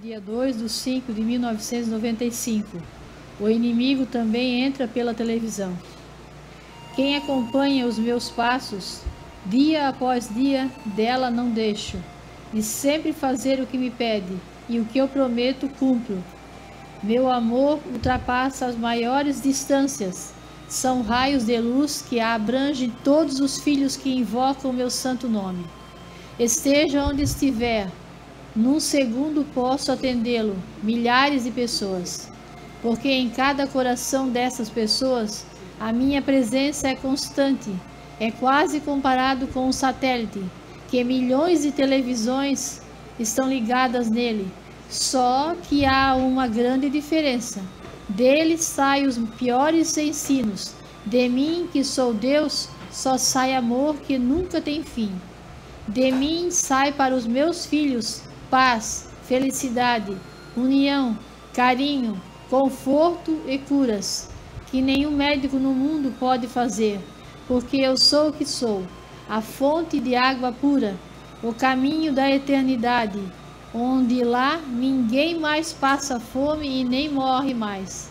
Dia 2/5/1995. O inimigo também entra pela televisão. Quem acompanha os meus passos, dia após dia, dela não deixo, de sempre fazer o que me pede, e o que eu prometo cumpro. Meu amor ultrapassa as maiores distâncias. São raios de luz que abrangem todos os filhos que invocam o meu santo nome. Esteja onde estiver, num segundo posso atendê-lo, milhares de pessoas. Porque em cada coração dessas pessoas, a minha presença é constante, é quase comparado com um satélite, que milhões de televisões estão ligadas nele. Só que há uma grande diferença. Dele saem os piores ensinos. De mim, que sou Deus, só sai amor que nunca tem fim. De mim sai para os meus filhos paz, felicidade, união, carinho, conforto e curas, que nenhum médico no mundo pode fazer, porque eu sou o que sou, a fonte de água pura, o caminho da eternidade, onde lá ninguém mais passa fome e nem morre mais.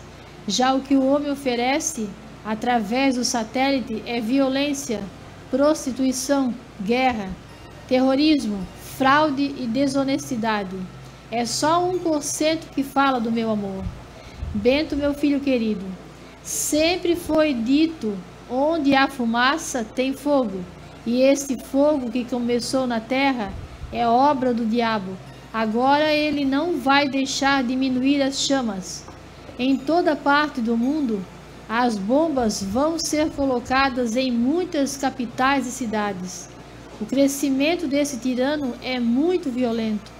Já o que o homem oferece, através do satélite, é violência, prostituição, guerra, terrorismo, fraude e desonestidade. É só 1% que fala do meu amor. Bento, meu filho querido, sempre foi dito, onde há fumaça, tem fogo. E esse fogo que começou na terra é obra do diabo. Agora ele não vai deixar diminuir as chamas. Em toda parte do mundo, as bombas vão ser colocadas em muitas capitais e cidades. O crescimento desse tirano é muito violento.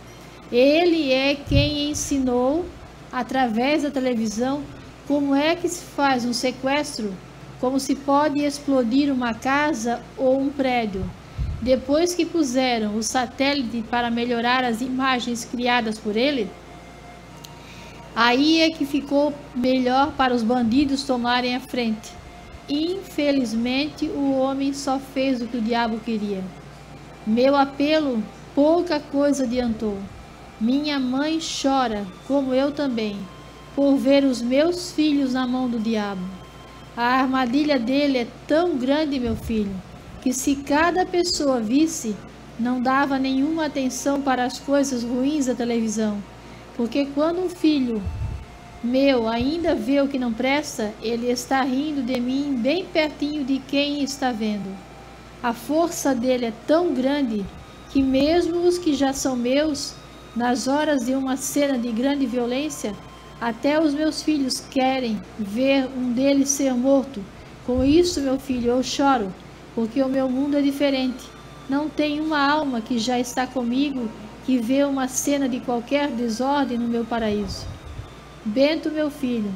Ele é quem ensinou, através da televisão, como é que se faz um sequestro, como se pode explodir uma casa ou um prédio. Depois que puseram o satélite para melhorar as imagens criadas por ele, aí é que ficou melhor para os bandidos tomarem a frente. Infelizmente, o homem só fez o que o diabo queria. Meu apelo pouca coisa adiantou. Minha mãe chora, como eu também, por ver os meus filhos na mão do diabo. A armadilha dele é tão grande, meu filho, que se cada pessoa visse, não dava nenhuma atenção para as coisas ruins da televisão. Porque quando um filho meu ainda vê o que não presta, ele está rindo de mim bem pertinho de quem está vendo. A força dele é tão grande que mesmo os que já são meus, nas horas de uma cena de grande violência, até os meus filhos querem ver um deles ser morto. Com isso, meu filho, eu choro, porque o meu mundo é diferente. Não tem uma alma que já está comigo que vê uma cena de qualquer desordem no meu paraíso. Bento, meu filho,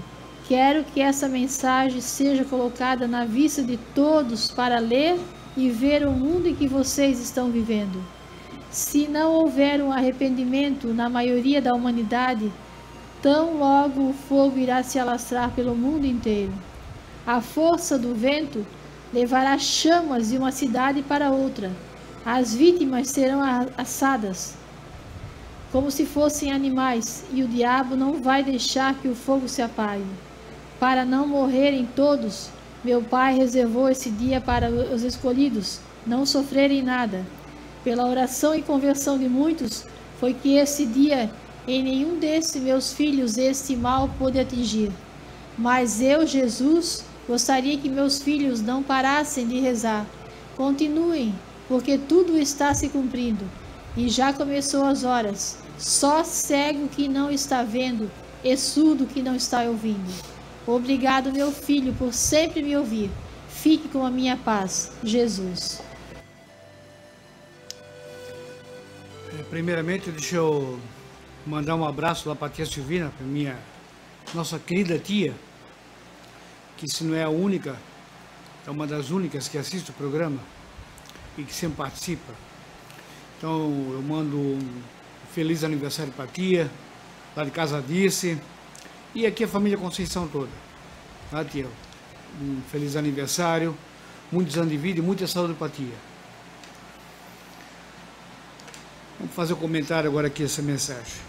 quero que essa mensagem seja colocada na vista de todos para ler e ver o mundo em que vocês estão vivendo. Se não houver um arrependimento na maioria da humanidade, tão logo o fogo irá se alastrar pelo mundo inteiro. A força do vento levará chamas de uma cidade para outra. As vítimas serão assadas como se fossem animais, e o diabo não vai deixar que o fogo se apague. Para não morrerem todos, meu Pai reservou esse dia para os escolhidos não sofrerem nada. Pela oração e conversão de muitos, foi que esse dia, em nenhum desses meus filhos, esse mal pôde atingir. Mas eu, Jesus, gostaria que meus filhos não parassem de rezar. Continuem, porque tudo está se cumprindo. E já começou as horas. Só cego que não está vendo, e surdo que não está ouvindo. Obrigado, meu filho, por sempre me ouvir. Fique com a minha paz, Jesus. Primeiramente, deixa eu mandar um abraço lá para a tia Silvina, para minha nossa querida tia, que se não é a única, é uma das únicas que assiste o programa e que sempre participa. Então, eu mando um feliz aniversário para a tia, lá de Casa Disse, e aqui a família Conceição toda. Tá, tia? Um feliz aniversário, muitos anos de vida e muita saúde para a tia. Vamos fazer um comentário agora aqui, essa mensagem.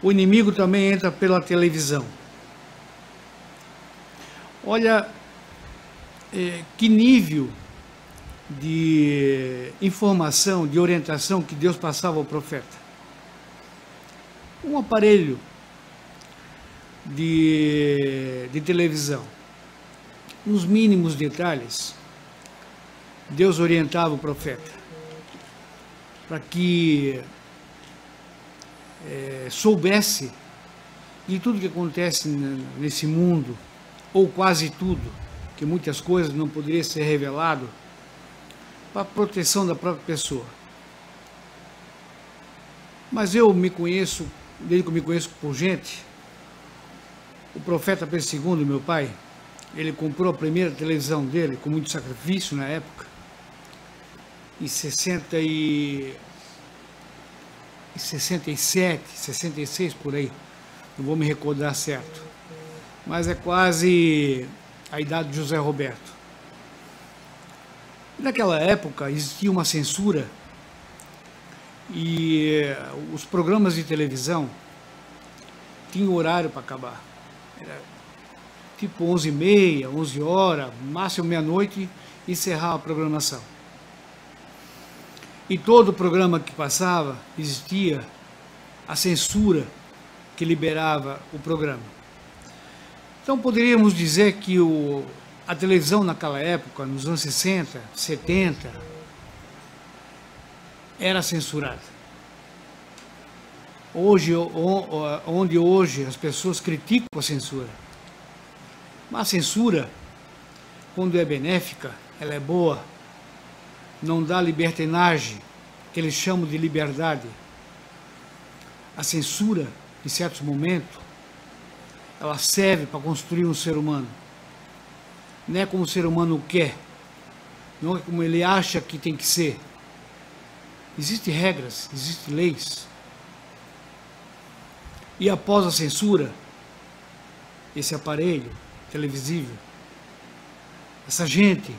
O inimigo também entra pela televisão. Olha que nível de informação, de orientação que Deus passava ao profeta. Um aparelho de televisão, nos mínimos detalhes, Deus orientava o profeta para que soubesse de tudo que acontece nesse mundo, ou quase tudo, que muitas coisas não poderiam ser revelado, para a proteção da própria pessoa. Mas eu me conheço, desde que eu me conheço por gente, o profeta Pedro II, meu pai, ele comprou a primeira televisão dele, com muito sacrifício na época, em 67, 66, por aí, não vou me recordar certo, mas é quase a idade de José Roberto. Naquela época existia uma censura e os programas de televisão tinham horário para acabar. Era tipo 11h30, 11 horas, máximo meia-noite, encerrava a programação. E todo programa que passava, existia a censura que liberava o programa. Então poderíamos dizer que a televisão naquela época, nos anos 60, 70, era censurada. Onde hoje as pessoas criticam a censura. Mas a censura, quando é benéfica, ela é boa, não dá libertinagem, que eles chamam de liberdade. A censura, em certos momentos, ela serve para construir um ser humano. Não é como o ser humano quer, não é como ele acha que tem que ser. Existem regras, existem leis. E após a censura, esse aparelho televisível, essa gente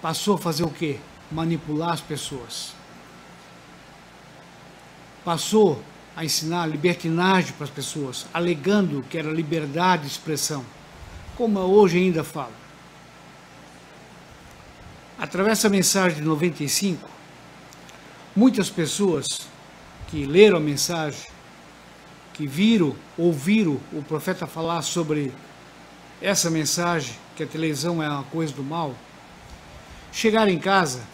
passou a fazer o quê? Manipular as pessoas. Passou a ensinar libertinagem para as pessoas, alegando que era liberdade de expressão, como hoje ainda falo. Através dessa mensagem de 95, muitas pessoas que leram a mensagem, que ouviram o profeta falar sobre essa mensagem, que a televisão é uma coisa do mal, chegaram em casa,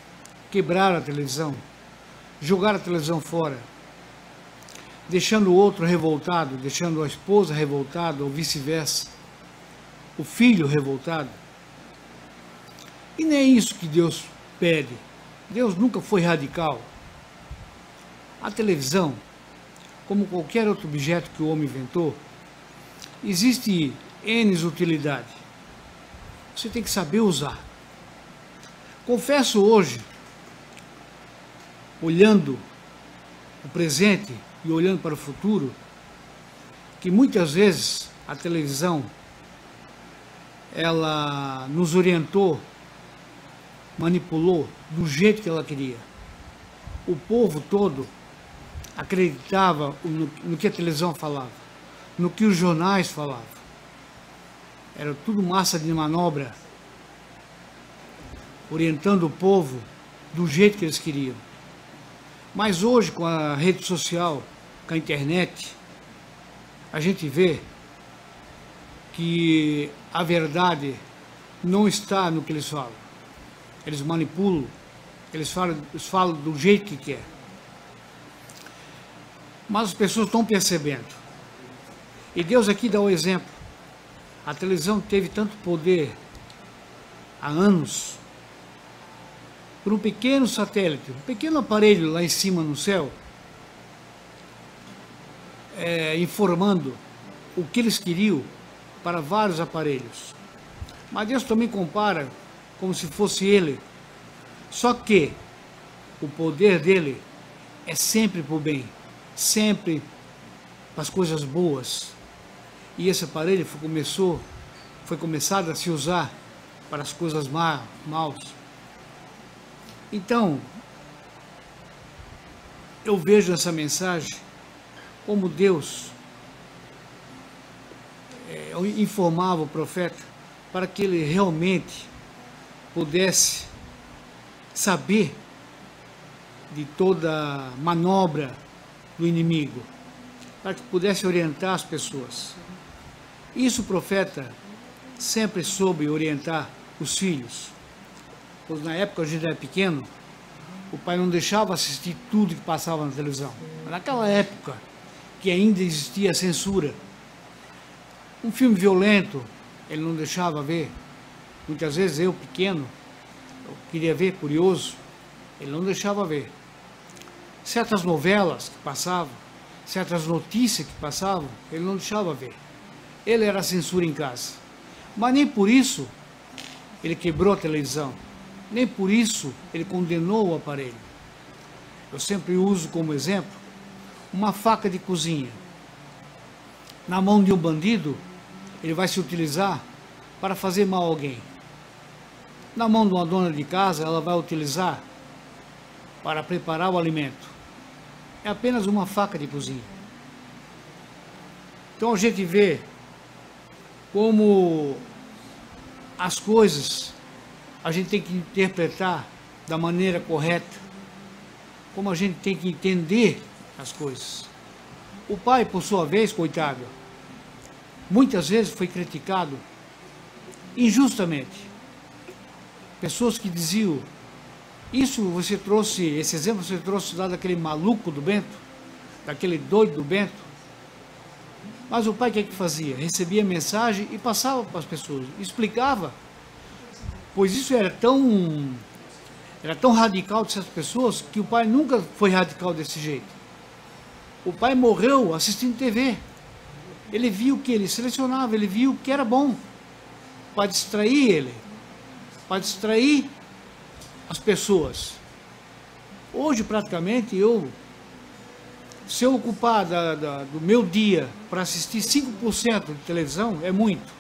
quebraram a televisão, jogaram a televisão fora, deixando o outro revoltado, deixando a esposa revoltada ou vice-versa, o filho revoltado. E não é isso que Deus pede. Deus nunca foi radical. A televisão, como qualquer outro objeto que o homem inventou, existe N utilidade. Você tem que saber usar. Confesso hoje, olhando o presente e olhando para o futuro, que muitas vezes a televisão, ela nos orientou, manipulou do jeito que ela queria. O povo todo acreditava no que a televisão falava, no que os jornais falavam. Era tudo massa de manobra, orientando o povo do jeito que eles queriam. Mas hoje, com a rede social, com a internet, a gente vê que a verdade não está no que eles falam. Eles manipulam, eles falam do jeito que quer. Mas as pessoas estão percebendo. E Deus aqui dá o exemplo. A televisão teve tanto poder há anos, por um pequeno satélite, um pequeno aparelho lá em cima no céu, informando o que eles queriam para vários aparelhos. Mas Deus também compara como se fosse ele. Só que o poder dele é sempre para o bem, sempre para as coisas boas. E esse aparelho foi começado a se usar para as coisas maus. Então, eu vejo essa mensagem como Deus informava o profeta para que ele realmente pudesse saber de toda manobra do inimigo, para que pudesse orientar as pessoas. Isso o profeta sempre soube orientar os filhos, pois na época a gente era pequeno, o pai não deixava assistir tudo que passava na televisão. Naquela época que ainda existia censura, um filme violento ele não deixava ver. Muitas vezes eu, pequeno, eu queria ver, curioso, ele não deixava ver. Certas novelas que passavam, certas notícias que passavam, ele não deixava ver. Ele era censura em casa. Mas nem por isso ele quebrou a televisão, nem por isso ele condenou o aparelho. Eu sempre uso como exemplo uma faca de cozinha. Na mão de um bandido, ele vai se utilizar para fazer mal a alguém. Na mão de uma dona de casa, ela vai utilizar para preparar o alimento. É apenas uma faca de cozinha. Então a gente vê como as coisas a gente tem que interpretar da maneira correta, como a gente tem que entender as coisas. O pai, por sua vez, coitado, muitas vezes foi criticado injustamente. Pessoas que diziam, esse exemplo você trouxe lá daquele maluco do Bento, daquele doido do Bento. Mas o pai o que fazia? Recebia mensagem e passava para as pessoas, explicava. Pois isso era tão radical de certas pessoas que o pai nunca foi radical desse jeito. O pai morreu assistindo TV. Ele viu o que ele selecionava, ele viu o que era bom para distrair ele, para distrair as pessoas. Hoje, praticamente, se eu ocupar do meu dia para assistir 5% de televisão, é muito.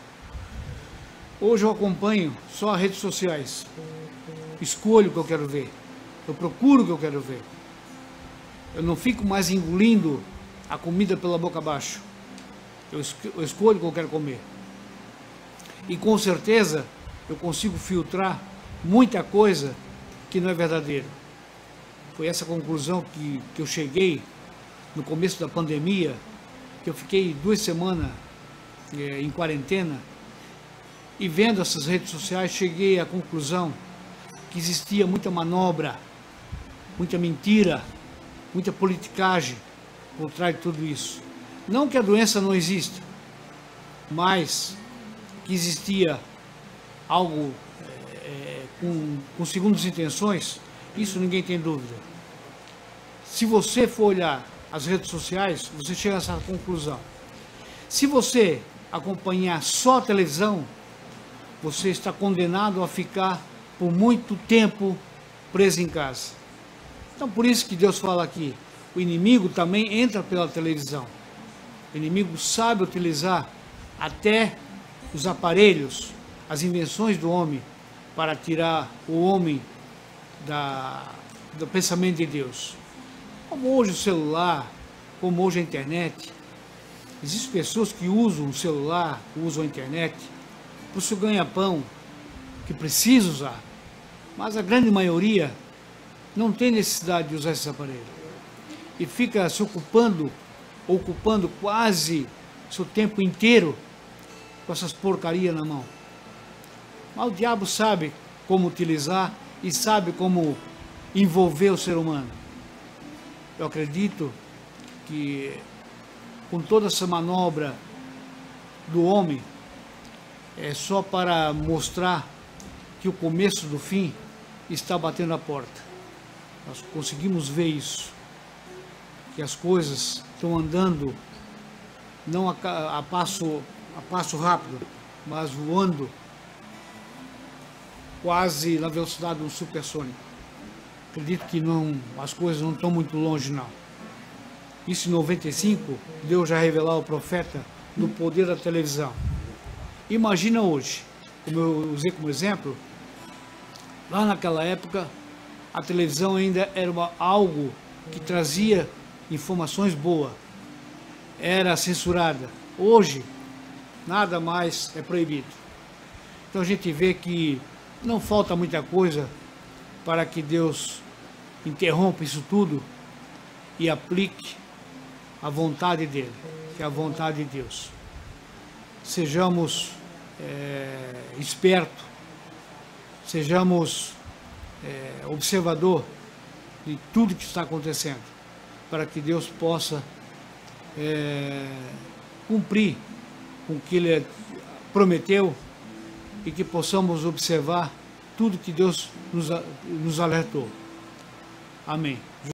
Hoje eu acompanho só as redes sociais. Escolho o que eu quero ver. Eu procuro o que eu quero ver. Eu não fico mais engolindo a comida pela boca abaixo. Eu escolho o que eu quero comer. E com certeza eu consigo filtrar muita coisa que não é verdadeira. Foi essa conclusão que eu cheguei no começo da pandemia, que eu fiquei 2 semanas em quarentena, e vendo essas redes sociais, cheguei à conclusão que existia muita manobra, muita mentira, muita politicagem por trás de tudo isso. Não que a doença não exista, mas que existia algo com segundas intenções, isso ninguém tem dúvida. Se você for olhar as redes sociais, você chega a essa conclusão. Se você acompanhar só a televisão, você está condenado a ficar por muito tempo preso em casa. Então, por isso que Deus fala aqui, o inimigo também entra pela televisão. O inimigo sabe utilizar até os aparelhos, as invenções do homem, para tirar o homem do pensamento de Deus. Como hoje o celular, como hoje a internet, existem pessoas que usam o celular, usam a internet, para o seu ganha-pão, que precisa usar, mas a grande maioria não tem necessidade de usar esse aparelho e fica se ocupando quase seu tempo inteiro com essas porcarias na mão. Mas o diabo sabe como utilizar e sabe como envolver o ser humano. Eu acredito que com toda essa manobra do homem, é só para mostrar que o começo do fim está batendo a porta. Nós conseguimos ver isso, que as coisas estão andando não a passo rápido, mas voando quase na velocidade de um supersônico. Acredito que as coisas não estão muito longe, não. Isso em 95, Deus já revelou ao profeta do poder da televisão. Imagina hoje, como eu usei como exemplo, lá naquela época, a televisão ainda era algo que trazia informações boas, era censurada. Hoje, Nada mais é proibido. Então a gente vê que não falta muita coisa para que Deus interrompa isso tudo e aplique a vontade dele, que é a vontade de Deus. Sejamos espertos, sejamos observador de tudo que está acontecendo, para que Deus possa cumprir com o que Ele prometeu e que possamos observar tudo que Deus nos alertou. Amém.